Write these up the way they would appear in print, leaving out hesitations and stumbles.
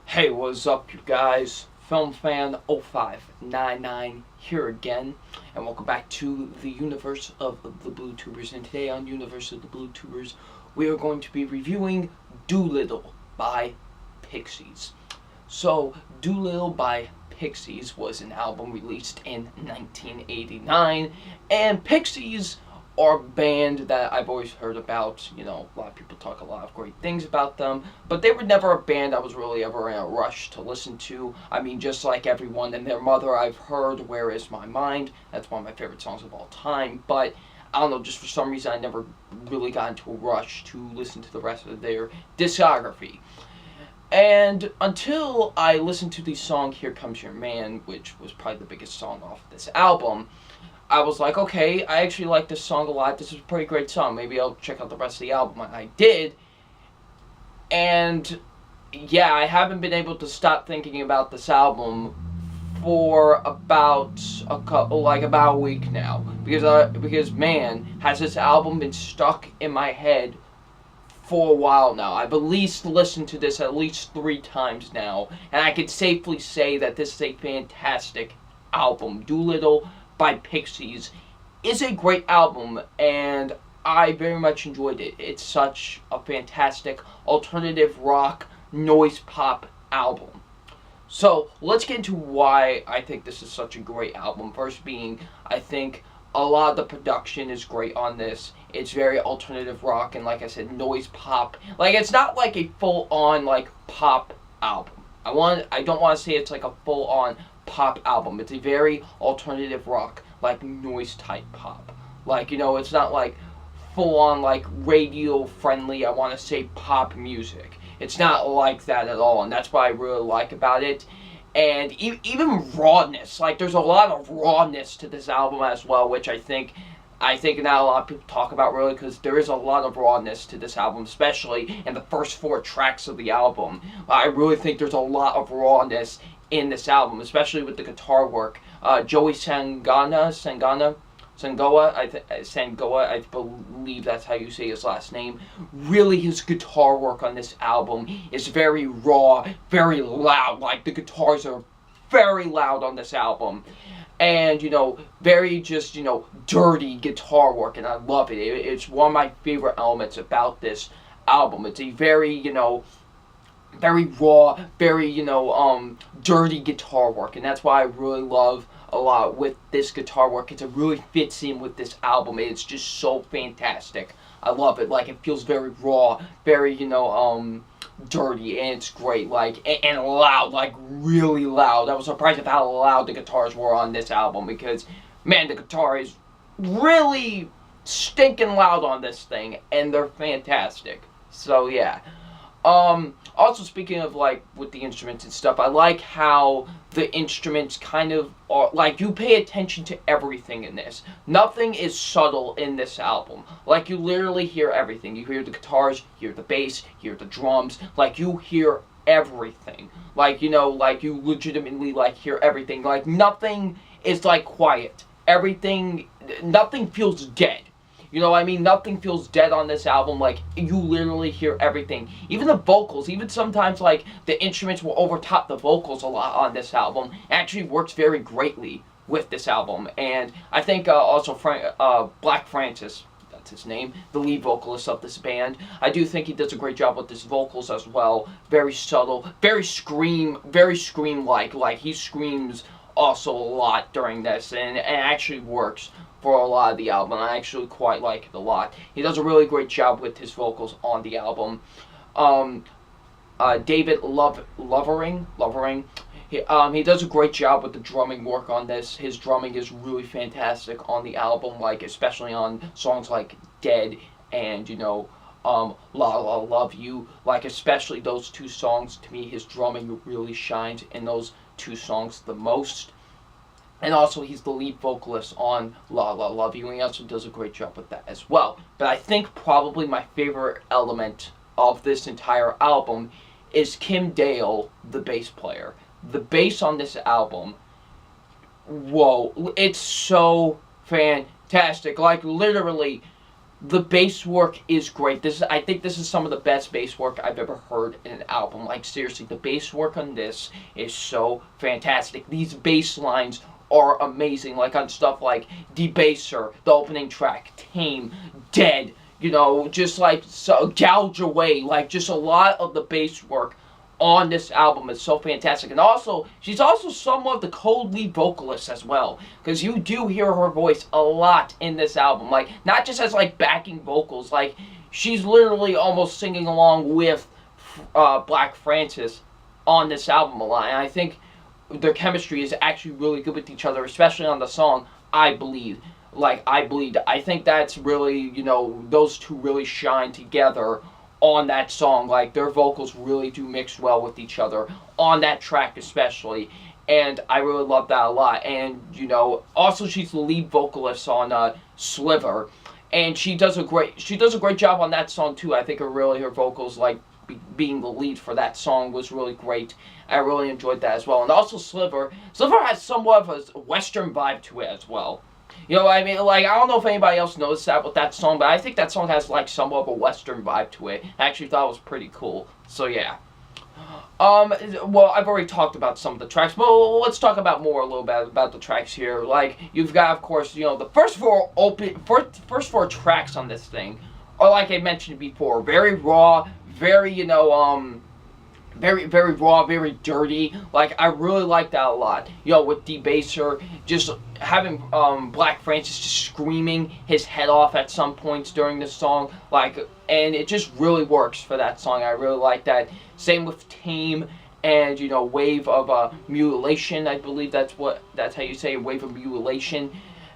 Hey, what's up, you guys? FilmFan0599 here again, and welcome back to the universe of the Blue Tubers. And today on Universe of the Blue Tubers, we are going to be reviewing Doolittle by Pixies. So, Doolittle by Pixies was an album released in 1989, and Pixies are a band that I've always heard about. You know, a lot of people talk a lot of great things about them, but they were never a band I was really ever in a rush to listen to. I mean, just like everyone and their mother, I've heard Where Is My Mind. That's one of my favorite songs of all time, but I don't know, just for some reason I never really got into a rush to listen to the rest of their discography. And until I listened to the song Here Comes Your Man, which was probably the biggest song off this album, I was like, okay, I actually like this song a lot. This is a pretty great song. Maybe I'll check out the rest of the album. And I did. And yeah, I haven't been able to stop thinking about this album for about about a week now. Because man, has this album been stuck in my head for a while now. I've at least listened to this at least 3 times now, and I can safely say that this is a fantastic album. Doolittle by Pixies is a great album, and I very much enjoyed it. It's such a fantastic alternative rock, noise pop album. So, let's get into why I think this is such a great album. First being, I think a lot of the production is great on this. It's very alternative rock and, like I said, noise pop. Like, it's not like a full-on, like, pop album. I don't want to say it's like a full-on pop album. It's a very alternative rock, like noise type pop. Like, you know, it's not like full-on, like, radio-friendly, I want to say, pop music. It's not like that at all, and that's what I really like about it. And even rawness, like, there's a lot of rawness to this album as well, which I think not a lot of people talk about, really, because there is a lot of rawness to this album, especially in the first 4 tracks of the album. I really think there's a lot of rawness in this album, especially with the guitar work. Joey Sangoa, I believe that's how you say his last name. Really, his guitar work on this album is very raw, very loud. Like, the guitars are very loud on this album. And, you know, very just, you know, dirty guitar work, and I love it. It's one of my favorite elements about this album. It's a very, you know, very raw, very, you know, dirty guitar work, and that's why I really love a lot with this guitar work. It really fits in with this album. It's just so fantastic. I love it. Like, it feels very raw, very, you know, dirty, and it's great. Like, and loud, like, really loud. I was surprised at how loud the guitars were on this album, because, man, the guitar is really stinking loud on this thing, and they're fantastic. So, yeah. Also, speaking of, like, with the instruments and stuff, I like how the instruments kind of are, like, you pay attention to everything in this. Nothing is subtle in this album. Like, you literally hear everything. You hear the guitars, you hear the bass, you hear the drums. Like, you hear everything. Like, you know, like, you legitimately, like, hear everything. Like, nothing is, like, quiet. Nothing feels dead. You know what I mean? Nothing feels dead on this album. Like, you literally hear everything. Even the vocals, even sometimes, like, the instruments will overtop the vocals a lot on this album. It actually works very greatly with this album. And I think also Black Francis, that's his name, the lead vocalist of this band, I do think he does a great job with his vocals as well. Very subtle, very scream-like. Like, he screams also a lot during this, and it actually works for a lot of the album. I actually quite like it a lot. He does a really great job with his vocals on the album. David Lovering, he does a great job with the drumming work on this. His drumming is really fantastic on the album, like, especially on songs like Dead and, you know, La La Love You. Like, especially those 2 songs, to me, his drumming really shines in those 2 songs the most. And also, he's the lead vocalist on La La Love You, and he also does a great job with that as well. But I think probably my favorite element of this entire album is Kim Dale, the bass player. The bass on this album, whoa, it's so fantastic. Like, literally, The bass work is great. I think this is some of the best bass work I've ever heard in an album. Like, seriously, the bass work on this is so fantastic. These bass lines are amazing. Like on stuff like Debaser, the opening track, Tame, Dead, just like so, Gouge Away. Like, just a lot of the bass work on this album is so fantastic. And also, she's also somewhat of the co-lead vocalist as well, because you do hear her voice a lot in this album, like not just as like backing vocals, like she's literally almost singing along with Black Francis on this album a lot. And I think their chemistry is actually really good with each other, especially on the song I Bleed. I think that's really, those two really shine together on that song. Like, their vocals really do mix well with each other on that track especially, and I really love that a lot. And also she's the lead vocalist on Sliver, and she does a great job on that song too. I think her vocals, like being the lead for that song, was really great. I really enjoyed that as well. And also Sliver has somewhat of a Western vibe to it as well. I mean? Like, I don't know if anybody else noticed that with that song, but I think that song has, like, somewhat of a Western vibe to it. I actually thought it was pretty cool. So, yeah. Well, I've already talked about some of the tracks, but let's talk about a little bit about the tracks here. Like, you've got, of course, the first four tracks on this thing are, like I mentioned before, very raw, very, very raw, very dirty. Like, I really like that a lot. With Debaser, just having Black Francis just screaming his head off at some points during the song, and it just really works for that song. I really like that. Same with Tame and Wave of Mutilation. I believe that's how you say it, Wave of Mutilation.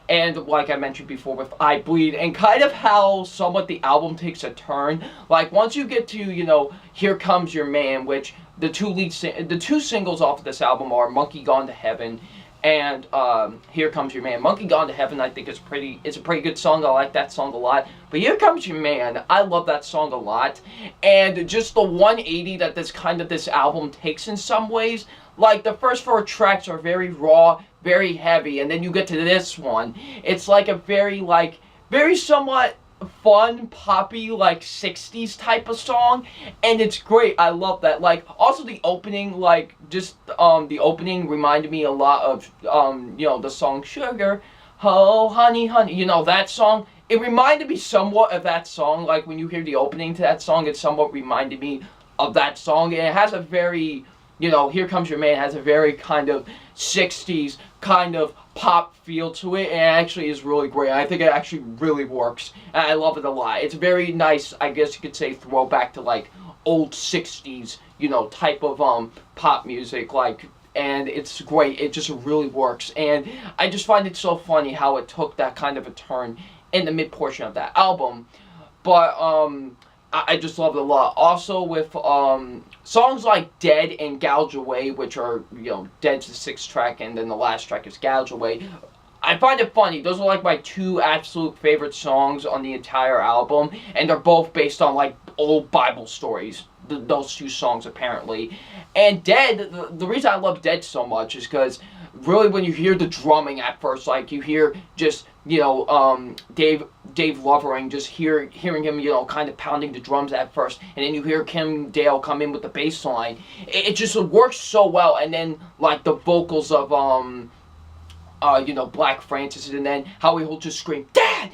And like I mentioned before with I Bleed, and kind of how somewhat the album takes a turn. Like, once you get to, Here Comes Your Man, which the two singles off of this album are Monkey Gone to Heaven and Here Comes Your Man. Monkey Gone to Heaven, I think, it's a pretty good song. I like that song a lot. But Here Comes Your Man, I love that song a lot. And just the 180 that this album takes in some ways. Like, the first four tracks are very raw, very heavy, and then you get to this one. It's like a very somewhat fun, poppy, 60s type of song, and it's great. I love that. Like, also the opening, the opening reminded me a lot of, the song Sugar, Oh, Honey, Honey, that song. It reminded me somewhat of that song. Like, when you hear the opening to that song, it somewhat reminded me of that song, and it has a very, Here Comes Your Man has a very kind of 60s kind of pop feel to it, and it actually is really great. I think it actually really works, and I love it a lot. It's very nice, I guess you could say, throwback to old 60s, type of pop music, and it's great. It just really works, and I just find it so funny how it took that kind of a turn in the mid portion of that album. But I just love it a lot. Also with songs like Dead and Gouge Away, which are, Dead's the 6th track, and then the last track is Gouge Away. I find it funny. Those are my two absolute favorite songs on the entire album, and they're both based on old Bible stories. Those two songs, apparently. And Dead, the reason I love Dead so much is because really when you hear the drumming at first, you hear just, Dave Lovering, just hearing him, kind of pounding the drums at first, and then you hear Kim Dale come in with the bass line. It just works so well, and then, the vocals of, Black Francis, and then how he'll just scream, Dad!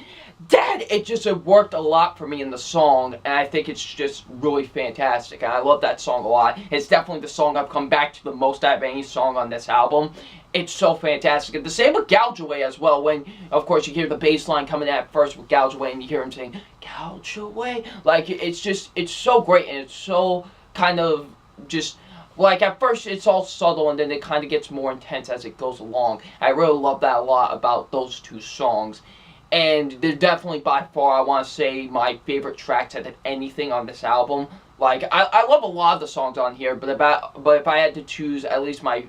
Dad! It worked a lot for me in the song, and I think it's just really fantastic, and I love that song a lot. It's definitely the song I've come back to the most out of any song on this album. It's so fantastic. And the same with Gouge Away as well, when, of course, you hear the bass line coming at first with Gouge Away, and you hear him saying, Gouge Away. It's so great, and it's so kind of just, at first it's all subtle, and then it kind of gets more intense as it goes along. I really love that a lot about those two songs. And they're definitely, by far, I want to say, my favorite tracks out of anything on this album. I love a lot of the songs on here, but if I had to choose at least my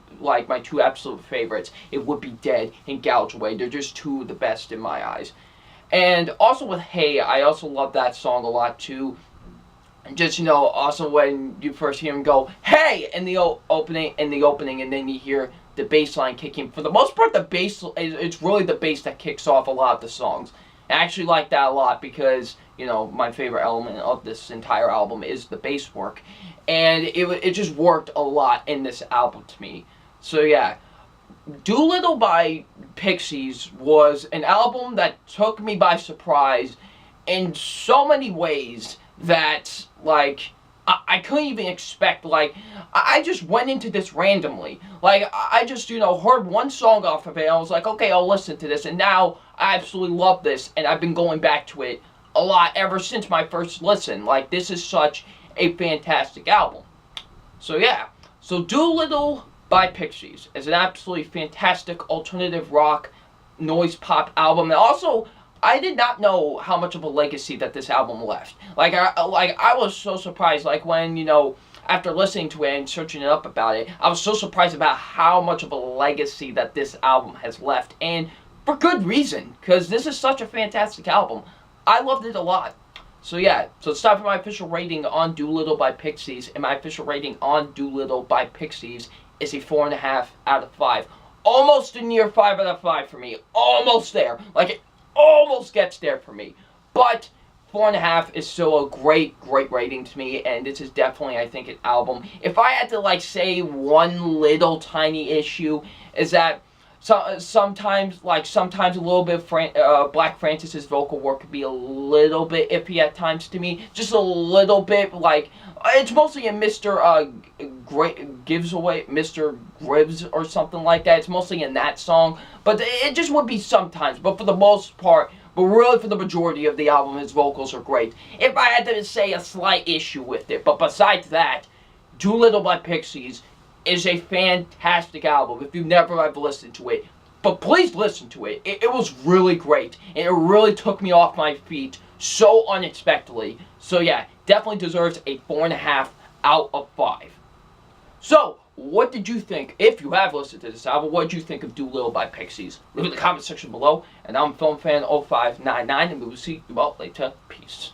two absolute favorites, it would be Dead and Gouge Away. They're just two of the best in my eyes. And also with Hey, I also love that song a lot too. And just, also when you first hear him go, Hey! in the opening, and then you hear the bass line kicking. For the most part, the bass, it's really the bass that kicks off a lot of the songs. I actually like that a lot because, you know, my favorite element of this entire album is the bass work. And it just worked a lot in this album to me. So yeah, Doolittle by Pixies was an album that took me by surprise in so many ways that, like, I couldn't even expect. Like, I just went into this randomly. Like, I just, you know, heard one song off of it, and I was like, okay, I'll listen to this, and now I absolutely love this, and I've been going back to it a lot ever since my first listen. Like, this is such a fantastic album. So yeah, so Doolittle by Pixies is an absolutely fantastic alternative rock noise pop album. And also, I did not know how much of a legacy that this album left. Like I was so surprised. Like, when, you know, after listening to it and searching it up about it, I was so surprised about how much of a legacy that this album has left, and for good reason, because this is such a fantastic album. I loved it a lot. So yeah, so it's time for my official rating on Doolittle by Pixies, and my official rating on Doolittle by Pixies is a 4.5 out of 5. Almost a near 5 out of 5 for me. Almost there. Like, it almost gets there for me. But 4.5 is still a great rating to me, and this is definitely, I think, an album. If I had to, like, say one little tiny issue, is that sometimes a little bit of Black Francis's vocal work could be a little bit iffy at times to me. Just a little bit. Like, it's mostly in Mr. Mr. Grieves or something like that. It's mostly in that song. But it just would be sometimes. But for the most part, but really for the majority of the album, his vocals are great. If I had to say a slight issue with it. But besides that, Doolittle by Pixies is a fantastic album if you've never ever listened to it. But please listen to it. It was really great. And it really took me off my feet so unexpectedly. So yeah, definitely deserves a 4.5 out of 5. So, what did you think? If you have listened to this album, what did you think of Doolittle by Pixies? Leave it in the comment section below. And I'm FilmFan0599, and we will see you all later. Peace.